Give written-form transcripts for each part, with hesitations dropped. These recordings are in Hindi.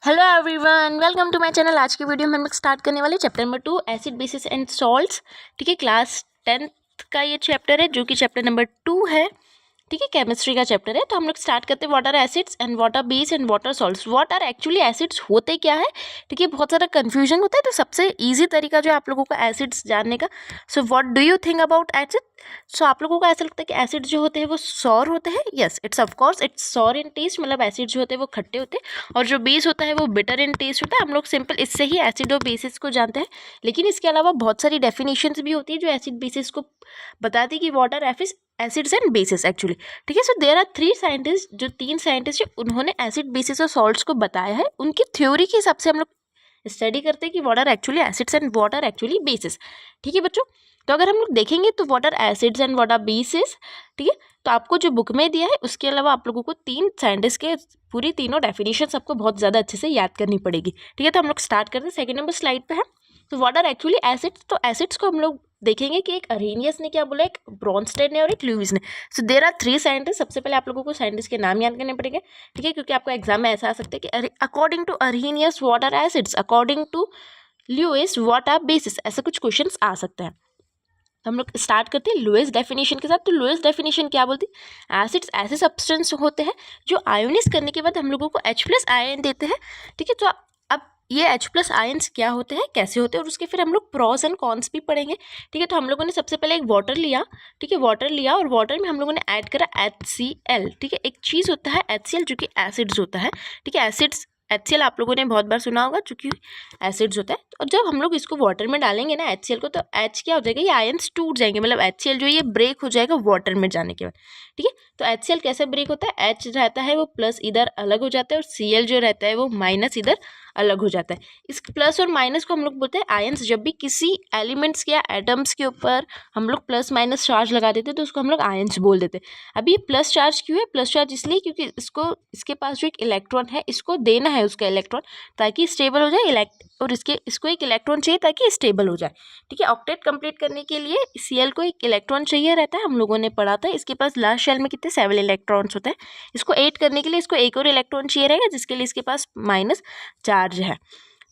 Hello everyone, welcome to my channel. आज की वीडियो में हम लोग स्टार्ट करने वाले chapter number 2 acid bases and salts. ठीक है, क्लास 10th का ये चैप्टर है जो कि चैप्टर नंबर 2 है। ठीक है, केमिस्ट्री का चैप्टर है। तो हम लोग स्टार्ट करते हैं what are acids and what are base and what are salts. What are actually acids होते क्या है। ठीक है, बहुत सारा कंफ्यूजन होता है, तो सबसे ईजी तरीका जो है आप लोगों का एसिड्स जानने का। So what do you think about acid. So आप लोगों को ऐसा लगता है कि एसिड जो होते हैं वो सॉर होते हैं। Yes, it's of course it's sour in taste, मतलब एसिड जो होते हैं वो खट्टे होते हैं, और जो बेस होता है वो बिटर इन टेस्ट होता है। हम लोग सिंपल इससे ही एसिड और बेसिस को जानते हैं, लेकिन इसके अलावा बहुत सारी डेफिनेशंस भी होती है जो एसिड बेसिस को बताती है कि what are acids and bases actually. ठीक है, सो देयर आर 3 साइंटिस्ट, जो 3 साइंटिस्ट है उन्होंने एसिड बेसिस और सॉल्ट्स को बताया है। उनकी थ्योरी के हिसाब से हम लोग स्टडी करते हैं कि what are actually acids and what are actually bases. ठीक है बच्चों, तो अगर हम लोग देखेंगे तो what are acids and what are bases. ठीक है, तो आपको जो बुक में दिया है उसके अलावा आप लोगों को 3 साइंटिस्ट के पूरी तीनों डेफिनेशन आपको बहुत ज़्यादा अच्छे से याद करनी पड़ेगी। ठीक है, तो हम लोग स्टार्ट करते हैं। सेकंड नंबर स्लाइड पे है। तो व्हाट आर एक्चुअली एसिड्स। तो एसिड्स को हम लोग देखेंगे कि एक अरेनियस ने क्या बोला, एक ब्रॉन्स्टेड ने और एक ल्यूइस ने। So there are 3 scientist. सबसे पहले आप लोगों को साइंटिस्ट के नाम याद करने पड़ेंगे। ठीक है, क्योंकि आपको एग्जाम में ऐसा आ सकता है कि according to Arrhenius what are acids, according to Lewis what are bases, ऐसा कुछ क्वेश्चंस आ सकते हैं। तो हम लोग स्टार्ट करते हैं लुईस डेफिनेशन के साथ। तो लुईस डेफिनेशन क्या बोलती है, एसिड्स ऐसे सब्सटेंस होते हैं जो आयोनाइज करने के बाद हम लोगों को H+ आयन देते हैं। ठीक है, तो अब ये H+ आयन्स क्या होते हैं, कैसे होते हैं, और उसके फिर हम लोग प्रॉस एंड कॉन्स भी पढ़ेंगे। ठीक है, तो हम लोगों ने सबसे पहले एक वाटर लिया। ठीक है, वाटर लिया और वाटर में हम लोगों ने ऐड करा HCl। ठीक है, एक चीज़ होता है HCl जो कि एसिड्स होता है। ठीक है, एसिड्स HCl आप लोगों ने बहुत बार सुना होगा जो कि एसिड्स होता है। और जब हम लोग इसको वाटर में डालेंगे ना HCl को, तो H क्या हो जाएगा, ये आयन्स टूट जाएंगे, मतलब HCl जो है ये ब्रेक हो जाएगा वाटर में जाने के बाद। ठीक है, तो HCl कैसे ब्रेक होता है, H रहता है वो प्लस इधर अलग हो जाता है, और Cl जो रहता है वो माइनस इधर अलग हो जाता है। इस प्लस और माइनस को हम लोग बोलते हैं आयन्स। जब भी किसी एलिमेंट्स या एटम्स के ऊपर हम लोग प्लस माइनस चार्ज लगा देते हैं तो उसको हम लोग आयन्स बोल देते हैं। अभी प्लस चार्ज क्यों है, प्लस चार्ज इसलिए क्योंकि इसके पास जो एक इलेक्ट्रॉन है इसको देना है उसका इलेक्ट्रॉन, ताकि स्टेबल हो जाए और इसको एक इलेक्ट्रॉन चाहिए ताकि स्टेबल हो जाए। ठीक है, ऑक्टेट कंप्लीट करने के लिए Cl को एक इलेक्ट्रॉन चाहिए रहता है, हम लोगों ने पढ़ा था। इसके पास लास्ट शेल में कितने 7 इलेक्ट्रॉन्स होते हैं। इसको 8 करने के लिए इसको एक और इलेक्ट्रॉन चाहिए रहेगा, जिसके लिए इसके पास माइनस चार्ज है।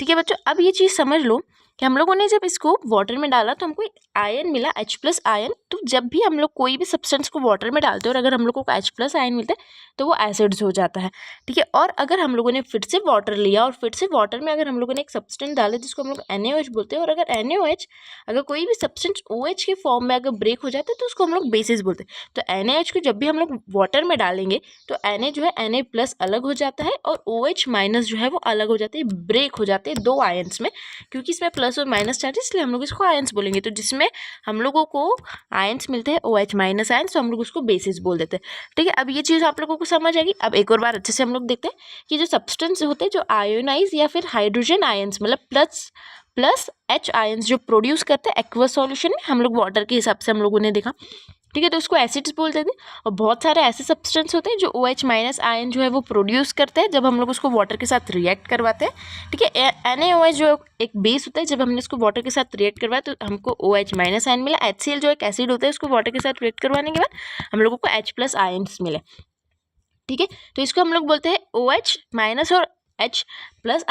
ठीक है बच्चों, अब ये चीज़ समझ लो कि हम लोगों ने जब इसको वाटर में डाला तो हमको आयन मिला H+ आयन। तो जब भी हम लोग कोई भी सब्सटेंस को वाटर में डालते हैं और अगर हम लोगों को H+ आयन मिलता है तो वो एसिड्स हो जाता है। ठीक है, और अगर हम लोगों ने फिर से वाटर लिया और फिर से वाटर में अगर हम लोगों ने एक सब्सटेंस डाला जिसको हम लोग NaOH बोलते हैं, और अगर NaOH अगर कोई भी सब्सटेंस OH के फॉर्म में अगर ब्रेक हो जाता है तो उसको हम लोग बेसिस बोलते हैं। तो NaOH को जब भी हम लोग वाटर में डालेंगे तो Na जो है Na+ अलग हो जाता है और OH- जो है वो अलग हो जाते हैं, ब्रेक हो जाते हैं 2 आयन्स में, क्योंकि इसमें प्लस और माइनस चार्ज, इसलिए हम लोग इसको आयन्स बोलेंगे। तो जिसमें हम लोगों को आयन्स मिलते हैं OH- आयन्स, तो हम लोग उसको बेसिस बोल देते हैं। ठीक है, अब ये चीज़ आप लोगों को समझ आएगी। अब एक और बार अच्छे से हम लोग देखते हैं कि जो सब्सटेंस होते हैं जो आयोनाइज या फिर हाइड्रोजन आयन्स, मतलब प्लस H आयन्स जो प्रोड्यूस करते हैं एक्वस सॉल्यूशन में, हम लोग वाटर के हिसाब से हम लोगों ने देखा। ठीक है, तो उसको एसिड्स बोल देते हैं। और बहुत सारे ऐसे सब्सटेंस होते हैं जो OH- आयन जो है वो प्रोड्यूस करते हैं जब हम लोग उसको वाटर के साथ रिएक्ट करवाते हैं। ठीक है, NaOH जो एक बेस होता है, जब हमने इसको वाटर के साथ रिएक्ट करवाया तो हमको OH- आयन मिला। HCl जो एक एसिड होता है, उसको वाटर के साथ रिएक्ट करवाने के बाद हम लोगों को H+ आयन्स मिले। ठीक है, तो इसको हम लोग बोलते हैं OH- और H+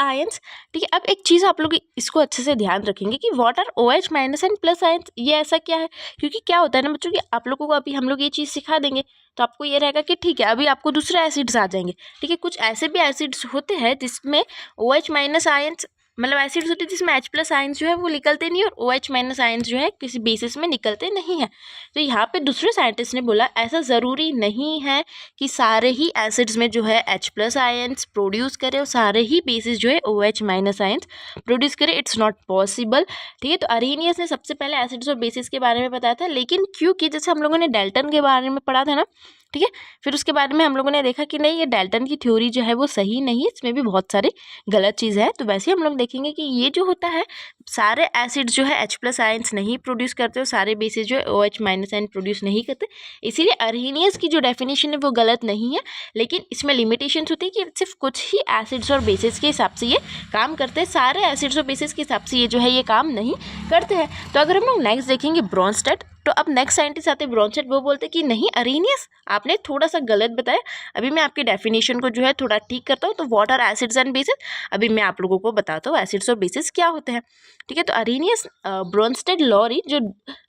आयन्स। ठीक है, अब एक चीज़ आप लोग इसको अच्छे से ध्यान रखेंगे कि what are OH- and plus ions, ये ऐसा क्या है। क्योंकि क्या होता है ना बच्चों कि आप लोगों को अभी हम लोग ये चीज़ सिखा देंगे तो आपको ये रहेगा कि ठीक है अभी आपको दूसरे एसिड्स आ जाएंगे। ठीक है, कुछ ऐसे भी एसिड्स होते हैं जिसमें OH- आयन्स, मतलब एसिड्स होते हैं जिसमें H+ आयन्स जो है वो निकलते नहीं, और OH- आयन्स जो है किसी बेसिस में निकलते नहीं है। तो यहाँ पे दूसरे साइंटिस्ट ने बोला ऐसा ज़रूरी नहीं है कि सारे ही एसिड्स में जो है H+ आयन्स प्रोड्यूस करे और सारे ही बेसिस जो है OH- आयन्स प्रोड्यूस करे। It's not possible. ठीक है, तो अरेनियस ने सबसे पहले एसिड्स और बेसिस के बारे में बताया था, लेकिन क्योंकि जैसे हम लोगों ने डाल्टन के बारे में पढ़ा था ना, ठीक है, फिर उसके बाद में हम लोगों ने देखा कि नहीं, ये डाल्टन की थ्योरी जो है वो सही नहीं है, इसमें भी बहुत सारी गलत चीज़ें हैं। तो वैसे ही हम लोग देखेंगे कि ये जो होता है सारे एसिड्स जो है H+ आयन्स नहीं प्रोड्यूस करते और सारे बेसिस जो है OH- आयन प्रोड्यूस नहीं करते। इसीलिए अरेनियस की जो डेफिनेशन है वो गलत नहीं है, लेकिन इसमें लिमिटेशंस होती है कि सिर्फ कुछ ही एसिड्स और बेसिस के हिसाब से ये काम करते हैं। सारे एसिड्स और बेसिस के हिसाब से ये जो है ये काम नहीं करते हैं। तो अगर हम लोग नेक्स्ट देखेंगे ब्रॉन्स्टेड, तो अब नेक्स्ट साइंटिस्ट आते हैं ब्रॉन्स्टेड, वो बोलते हैं कि नहीं अरेनियस, आपने थोड़ा सा गलत बताया, अभी मैं आपकी डेफिनेशन को जो है थोड़ा ठीक करता हूँ। तो what are acids and bases, अभी मैं आप लोगों को बताता हूँ एसिड्स और बेसिस क्या होते हैं। ठीक है, तो अरेनियस ब्रॉन्स्टेड लॉरी जो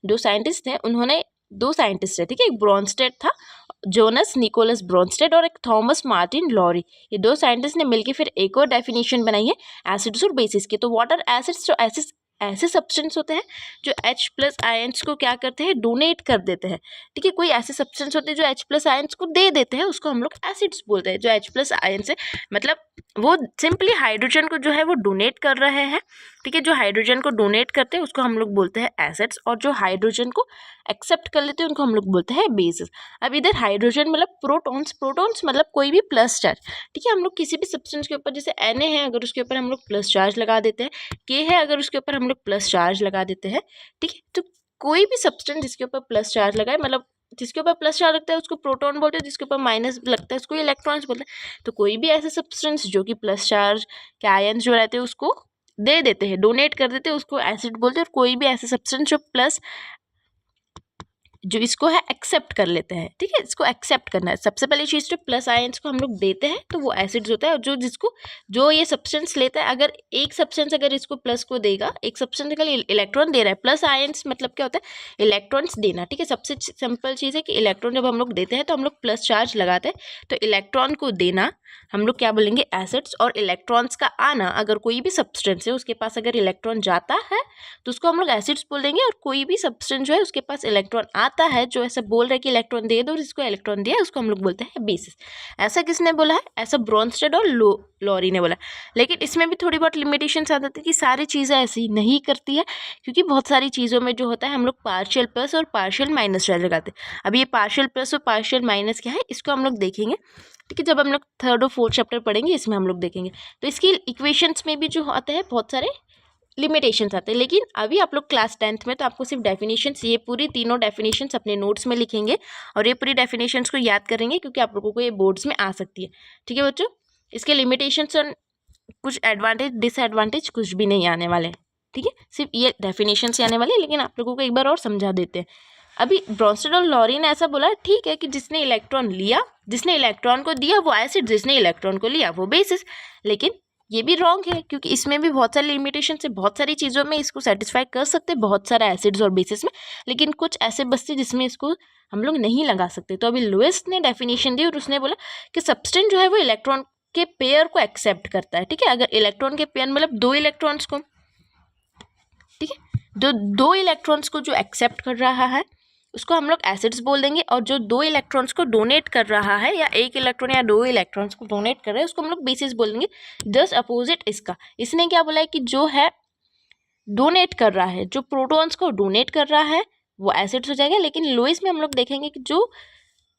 दो साइंटिस्ट थे, उन्होंने दो साइंटिस्ट है, ठीक है, एक ब्रॉन्स्टेड था, जोनस निकोलस ब्रॉन्स्टेड, और एक थॉमस मार्टिन लॉरी, ये दो साइंटिस्ट ने मिलकर फिर एक और डेफिनेशन बनाई है एसिड्स और बेसिस की। तो व्हाट आर एसिड्स, तो एसिड्स ऐसे सब्सटेंस होते हैं जो H+ आयंस को क्या करते हैं, डोनेट कर देते हैं। ठीक है, कोई ऐसे सब्सटेंस होते हैं जो H+ आयंस को दे देते हैं, उसको हम लोग एसिड्स बोलते हैं। जो H+ आयंस है मतलब वो सिंपली हाइड्रोजन को जो है वो डोनेट कर रहे हैं। ठीक है, जो हाइड्रोजन को डोनेट करते हैं उसको हम लोग बोलते हैं एसिड्स, और जो हाइड्रोजन को एक्सेप्ट कर लेते हैं उनको हम लोग बोलते हैं बेसिस। अब इधर हाइड्रोजन मतलब प्रोटॉन्स, प्रोटॉन्स मतलब कोई भी प्लस चार्ज। ठीक है, हम लोग किसी भी सब्सटेंस के ऊपर, जैसे Na है, अगर उसके ऊपर हम लोग प्लस चार्ज लगा देते हैं, K है, अगर उसके ऊपर हम लोग प्लस चार्ज लगा देते हैं। ठीक है, तो कोई भी सब्सटेंस जिसके ऊपर प्लस चार्ज लगाए, मतलब जिसके ऊपर प्लस चार्ज लगता है उसको प्रोटॉन बोलते हैं, जिसके ऊपर माइनस लगता है उसको इलेक्ट्रॉन्स बोलते हैं। तो कोई भी ऐसे सब्सटेंस जो कि प्लस चार्ज के आयंस जो रहते हैं उसको दे देते हैं, डोनेट कर देते हैं, उसको एसिड बोलते हैं। और कोई भी ऐसे सब्सटेंस जो प्लस जो इसको है एक्सेप्ट कर लेते हैं। ठीक है, इसको एक्सेप्ट करना है सबसे पहली चीज़, तो प्लस आयंस को हम लोग देते हैं तो वो एसिड्स होता है। और जो जिसको जो ये सब्सटेंस लेता है, अगर एक सब्सटेंस अगर इसको प्लस को देगा, एक सब्सटेंस का इलेक्ट्रॉन दे रहा है, प्लस आयंस मतलब क्या होता है, इलेक्ट्रॉन्स देना। ठीक है, सबसे सिंपल चीज़ है कि इलेक्ट्रॉन जब हम लोग देते हैं तो हम लोग प्लस चार्ज लगाते हैं, तो इलेक्ट्रॉन को देना हम लोग क्या बोलेंगे, एसिड्स। और इलेक्ट्रॉन्स का आना, अगर कोई भी सब्सटेंस है उसके पास अगर इलेक्ट्रॉन जाता है तो उसको हम लोग एसिड्स बोल देंगे। और कोई भी सब्सटेंस जो है उसके पास इलेक्ट्रॉन आता है, जो ऐसा बोल रहा है कि इलेक्ट्रॉन दे दो, और जिसको इलेक्ट्रॉन दिया उसको हम लोग बोलते हैं बेसिस। ऐसा किसने बोला है, ऐसा ब्रॉन्स्टेड और लॉरी ने बोला। लेकिन इसमें भी थोड़ी बहुत लिमिटेशंस आ जाती है कि सारी चीज़ें ऐसी नहीं करती है, क्योंकि बहुत सारी चीज़ों में जो होता है हम लोग पार्शियल प्लस और पार्शियल माइनस चार्ज लगाते हैं। अब ये पार्शियल प्लस और पार्शियल माइनस क्या है, इसको हम लोग देखेंगे। ठीक है, जब हम लोग 3rd और 4th चैप्टर पढ़ेंगे इसमें हम लोग देखेंगे। तो इसकी इक्वेशंस में भी जो आते हैं बहुत सारे लिमिटेशंस आते हैं। लेकिन अभी आप लोग क्लास 10th में तो आपको सिर्फ डेफिनेशंस, ये पूरी तीनों डेफिनेशंस अपने नोट्स में लिखेंगे और ये पूरी डेफिनेशंस को याद करेंगे, क्योंकि आप लोगों को ये बोर्ड्स में आ सकती है। ठीक है बच्चों, इसके लिमिटेशंस और कुछ एडवांटेज डिसएडवांटेज कुछ भी नहीं आने वाले। ठीक है, सिर्फ ये डेफिनेशंस आने वाले, लेकिन आप लोगों को एक बार और समझा देते हैं। अभी ब्रॉन्स्टेड और लॉरी ने ऐसा बोला, ठीक है, कि जिसने इलेक्ट्रॉन लिया, जिसने इलेक्ट्रॉन को दिया वो एसिड, जिसने इलेक्ट्रॉन को लिया वो बेसिस। लेकिन ये भी रॉन्ग है, क्योंकि इसमें भी बहुत सारी लिमिटेशन है, बहुत सारी चीज़ों में इसको सेटिस्फाई कर सकते हैं, बहुत सारा एसिड्स और बेसिस में, लेकिन कुछ ऐसे बचते जिसमें इसको हम लोग नहीं लगा सकते। तो अभी लुईस ने डेफिनेशन दी और उसने बोला कि सब्सटेंस जो है वो इलेक्ट्रॉन के पेयर को एक्सेप्ट करता है। ठीक है, अगर इलेक्ट्रॉन के पेयर मतलब दो इलेक्ट्रॉन्स को, ठीक है, दो इलेक्ट्रॉन्स को जो एक्सेप्ट कर रहा है उसको हम लोग एसिड्स बोल देंगे। और जो दो इलेक्ट्रॉन्स को डोनेट कर रहा है, या एक इलेक्ट्रॉन या दो इलेक्ट्रॉन्स को डोनेट कर रहे हैं, उसको हम लोग बेसिस बोल देंगे। जस्ट अपोजिट इसका, इसने क्या बोला है कि जो है डोनेट कर रहा है, जो प्रोटॉन्स को डोनेट कर रहा है वो एसिड्स हो जाएगा। लेकिन लुईस में हम लोग देखेंगे कि जो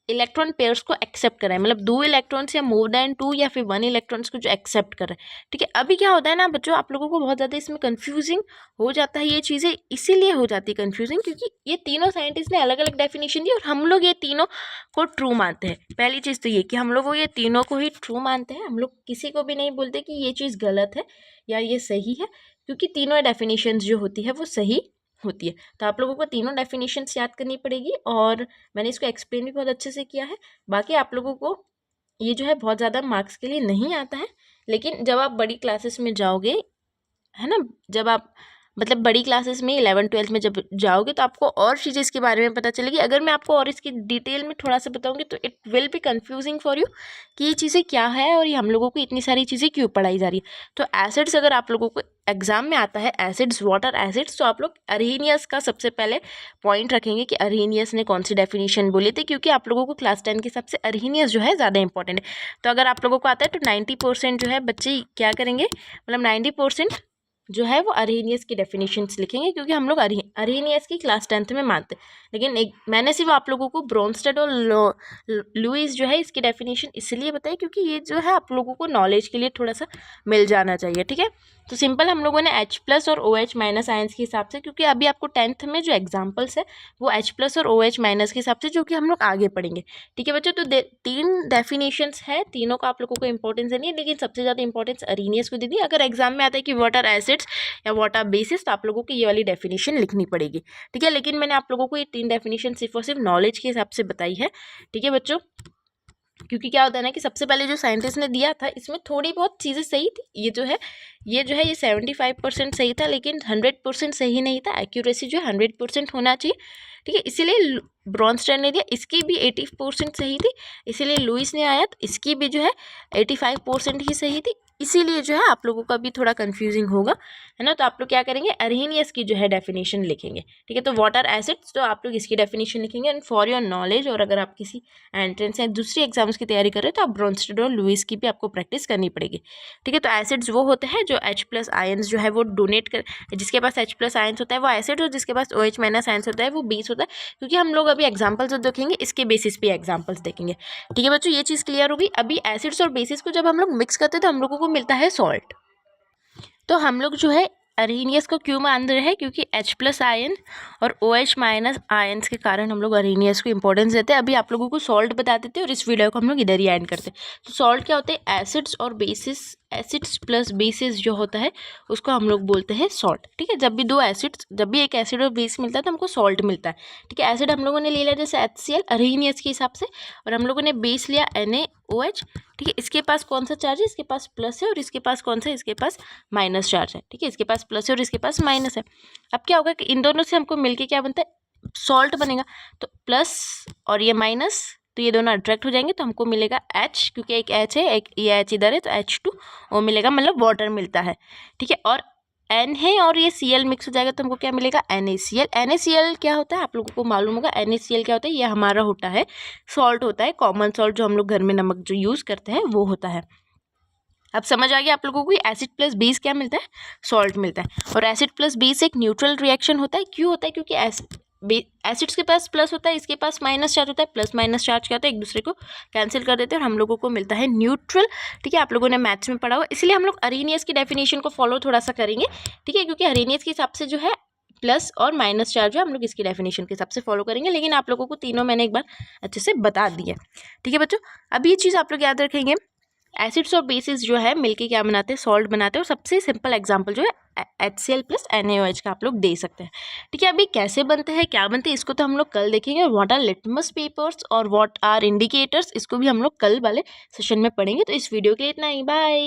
इलेक्ट्रॉन पेयर्स को एक्सेप्ट कर रहा है, मतलब दो इलेक्ट्रॉन्स या मोर देन 2 या फिर 1 इलेक्ट्रॉन्स को जो एक्सेप्ट कर रहा है। ठीक है, अभी क्या होता है ना बच्चों, आप लोगों को बहुत ज़्यादा इसमें कंफ्यूजिंग हो जाता है। ये चीज़ें इसीलिए हो जाती है कंफ्यूजिंग, क्योंकि ये तीनों साइंटिस्ट ने अलग अलग डेफिनेशन दी और हम लोग ये तीनों को ट्रू मानते हैं। पहली चीज़ तो ये कि हम लोग ये तीनों को ही ट्रू मानते हैं, हम लोग किसी को भी नहीं बोलते कि ये चीज़ गलत है या ये सही है, क्योंकि तीनों डेफिनेशन जो होती है वो सही होती है। तो आप लोगों को तीनों डेफिनेशंस याद करनी पड़ेगी, और मैंने इसको एक्सप्लेन भी बहुत अच्छे से किया है। बाकी आप लोगों को ये जो है बहुत ज़्यादा मार्क्स के लिए नहीं आता है, लेकिन जब आप बड़ी क्लासेस में जाओगे, है ना, जब आप मतलब बड़ी क्लासेस में 11th 12th में जब जाओगे तो आपको और चीज़ें इसके बारे में पता चलेगी। अगर मैं आपको और इसकी डिटेल में थोड़ा सा बताऊंगी तो it will be confusing for you कि ये चीज़ें क्या है और ये हम लोगों को इतनी सारी चीज़ें क्यों पढ़ाई जा रही है। तो एसिड्स अगर आप लोगों को एग्जाम में आता है, एसिड्स वाटर एसिड्स, तो आप लोग अरेनियस का सबसे पहले पॉइंट रखेंगे कि अरेनियस ने कौन सी डेफिनेशन बोली थी, क्योंकि आप लोगों को क्लास 10 के हिसाब से अरेनियस जो है ज़्यादा इंपॉर्टेंट है। तो अगर आप लोगों को आता है तो 90% जो है बच्चे क्या करेंगे, मतलब 90% जो है वो अरेनियस की डेफिनेशंस लिखेंगे, क्योंकि हम लोग अरेनियस की क्लास 10th में मानते हैं। लेकिन मैंने सिर्फ आप लोगों को ब्रोंस्टेड और लुईस जो है इसकी डेफिनेशन इसलिए बताई क्योंकि ये जो है आप लोगों को नॉलेज के लिए थोड़ा सा मिल जाना चाहिए, ठीक है। तो सिंपल हम लोगों ने H+ और OH- आयंस के हिसाब से, क्योंकि अभी आपको 10th में जो एग्जाम्पल्स है वो H+ और OH- के हिसाब से, जो कि हम लोग आगे पढ़ेंगे, ठीक है बच्चों। तो 3 डेफिनेशंस है, तीनों का आप लोगों को इंपॉर्टेंस नहीं है, लेकिन सबसे ज़्यादा इंपॉर्टेंस अरीनियस को दे दी। अगर एग्जाम में आता है कि व्हाट आर एसिड्स या व्हाट आर बेसिस, तो आप लोगों को ये वाली डेफिनेशन लिखनी पड़ेगी, ठीक है। लेकिन मैंने आप लोगों को ये 3 डेफिनेशन सिर्फ और सिर्फ नॉलेज के हिसाब से बताई है, ठीक है बच्चों। क्योंकि क्या होता है ना कि सबसे पहले जो साइंटिस्ट ने दिया था इसमें थोड़ी बहुत चीज़ें सही थी, ये जो है ये 75% सही था, लेकिन 100% सही नहीं था। एक्यूरेसी जो है 100% होना चाहिए, ठीक है। इसीलिए ब्रॉन्स्टेड ने दिया, इसकी भी 80% सही थी, इसीलिए लुईस ने आया तो इसकी भी जो है 85% ही सही थी। इसीलिए जो है आप लोगों का भी थोड़ा कंफ्यूजिंग होगा, है ना। तो आप लोग क्या करेंगे, अरहेनियस की जो है डेफिनेशन लिखेंगे, ठीक है। तो व्हाट आर एसिड्स, तो आप लोग इसकी डेफिनेशन लिखेंगे। एंड फॉर योर नॉलेज, और अगर आप किसी एंट्रेंस या दूसरी एग्जाम्स की तैयारी कर रहे हो तो आप ब्रॉन्स्टेड और लुईस की भी आपको प्रैक्टिस करनी पड़ेगी, ठीक है। तो एसिड्स वो होते हैं जो H+ आयंस जो है वो डोनेट कर, जिसके पास H+ आयंस होता है वो एसिड, और जिसके पास OH- आयंस होता है वो बेस होता है। क्योंकि हम लोग अभी एग्जाम्पल्स जो देखेंगे इसके बेसिस पे एग्जाम्पल्स देखेंगे, ठीक है बच्चों। ये चीज़ क्लियर होगी। अभी एसिड्स और बेसिस को जब हम लोग मिक्स करते हैं तो हम लोगों को मिलता है सॉल्ट। तो हम लोग जो है अरेनियस को क्यों मान रहे हैं, क्योंकि H+ आयन और OH- आयन्स के कारण हम लोग अरेनियस को इंपॉर्टेंस देते हैं। अभी आप लोगों को सॉल्ट बता देते हैं और इस वीडियो को हम लोग इधर ही एंड करते हैं। तो सॉल्ट क्या होते हैं, एसिड्स और बेसिस, एसिड्स प्लस बेसिस जो होता है उसको हम लोग बोलते हैं सॉल्ट, ठीक है। जब भी एक एसिड और बेस मिलता है तो हमको सॉल्ट मिलता है, ठीक है। एसिड हम लोगों ने ले लिया जैसे HCl अरेनियस के हिसाब से, और हम लोगों ने बेस लिया NaOH, ठीक है। इसके पास कौन सा चार्ज है, इसके पास प्लस है, और इसके पास कौन सा है, इसके पास माइनस चार्ज है, ठीक है। इसके पास प्लस है और इसके पास माइनस है। अब क्या होगा कि इन दोनों से हमको मिलके क्या बनता है, सॉल्ट बनेगा। तो प्लस और ये माइनस, तो ये दोनों अट्रैक्ट हो जाएंगे तो हमको मिलेगा H, क्योंकि एक H है, एक ये H इधर है, तो H2O मिलेगा, मतलब वाटर मिलता है, ठीक है। और N है और ये Cl मिक्स हो जाएगा तो हमको क्या मिलेगा, NaCl। NaCl क्या होता है आप लोगों को मालूम होगा, NaCl क्या होता है, ये हमारा होता है सॉल्ट, होता है कॉमन सॉल्ट, जो हम लोग घर में नमक जो यूज़ करते हैं वो होता है। अब समझ आ गया आप लोगों को एसिड प्लस बेस क्या मिलता है, सॉल्ट मिलता है। और एसिड प्लस बेस एक न्यूट्रल रिएक्शन होता है। क्यों होता है, क्योंकि एसिड्स के पास प्लस होता है, इसके पास माइनस चार्ज होता है। प्लस माइनस चार्ज क्या होता है, एक दूसरे को कैंसिल कर देते हैं और हम लोगों को मिलता है न्यूट्रल, ठीक है। आप लोगों ने मैथ्स में पढ़ा हुआ, इसलिए हम लोग अरेनियस की डेफिनेशन को फॉलो थोड़ा सा करेंगे, ठीक है। क्योंकि अरेनियस के हिसाब से जो है प्लस और माइनस चार्ज है, हम लोग इसकी डेफिनेशन के हिसाब से फॉलो करेंगे। लेकिन आप लोगों को तीनों मैंने एक बार अच्छे से बता दिया, ठीक है बच्चों। अब ये चीज़ आप लोग याद रखेंगे, एसिड्स और बेसिस जो है मिलके क्या बनाते हैं, सॉल्ट बनाते हैं। और सबसे सिंपल एग्जांपल जो है HCl प्लस NaOH का आप लोग दे सकते हैं, ठीक है। अभी कैसे बनते हैं, क्या बनते हैं, इसको तो हम लोग कल देखेंगे। व्हाट आर लिटमस पेपर्स और व्हाट आर इंडिकेटर्स, इसको भी हम लोग कल वाले सेशन में पढ़ेंगे। तो इस वीडियो के लिए इतना ही, बाय।